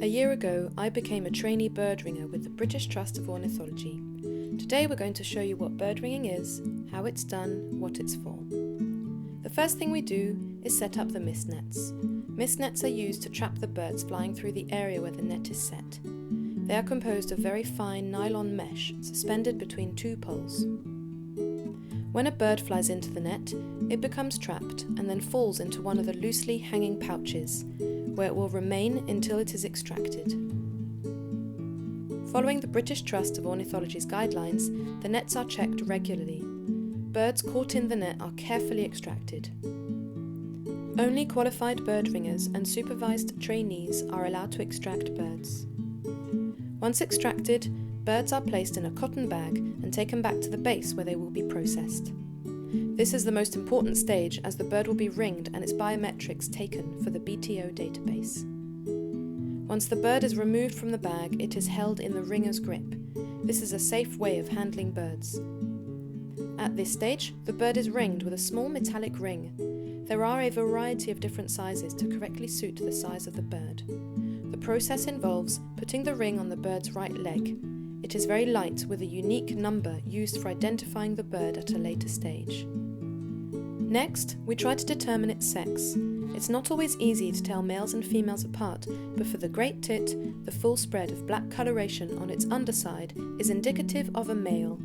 A year ago, I became a trainee bird ringer with the British Trust of Ornithology. Today we're going to show you what bird ringing is, how it's done, what it's for. The first thing we do is set up the mist nets. Mist nets are used to trap the birds flying through the area where the net is set. They are composed of very fine nylon mesh suspended between two poles. When a bird flies into the net, it becomes trapped and then falls into one of the loosely hanging pouches, where it will remain until it is extracted. Following the British Trust of Ornithology's guidelines, the nets are checked regularly. Birds caught in the net are carefully extracted. Only qualified bird ringers and supervised trainees are allowed to extract birds. Once extracted, birds are placed in a cotton bag and taken back to the base where they will be processed. This is the most important stage as the bird will be ringed and its biometrics taken for the BTO database. Once the bird is removed from the bag, it is held in the ringer's grip. This is a safe way of handling birds. At this stage, the bird is ringed with a small metallic ring. There are a variety of different sizes to correctly suit the size of the bird. The process involves putting the ring on the bird's right leg. It is very light with a unique number used for identifying the bird at a later stage. Next, we try to determine its sex. It's not always easy to tell males and females apart, but for the great tit, the full spread of black coloration on its underside is indicative of a male.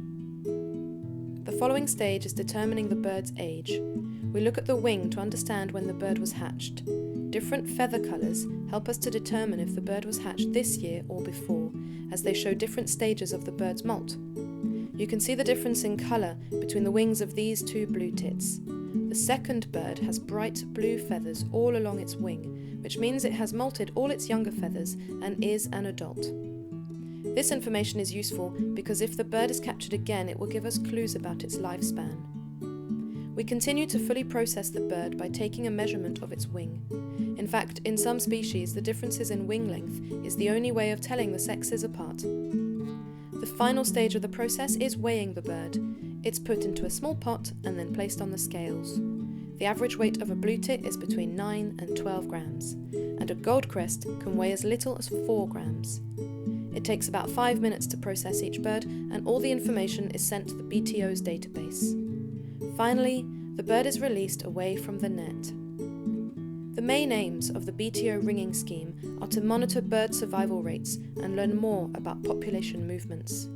The following stage is determining the bird's age. We look at the wing to understand when the bird was hatched. Different feather colours help us to determine if the bird was hatched this year or before, as they show different stages of the bird's molt. You can see the difference in colour between the wings of these two blue tits. The second bird has bright blue feathers all along its wing, which means it has molted all its younger feathers and is an adult. This information is useful because if the bird is captured again, it will give us clues about its lifespan. We continue to fully process the bird by taking a measurement of its wing. In fact, in some species, the differences in wing length is the only way of telling the sexes apart. The final stage of the process is weighing the bird. It's put into a small pot and then placed on the scales. The average weight of a blue tit is between 9 and 12 grams, and a goldcrest can weigh as little as 4 grams. It takes about 5 minutes to process each bird, and all the information is sent to the BTO's database. Finally, the bird is released away from the net. The main aims of the BTO ringing scheme are to monitor bird survival rates and learn more about population movements.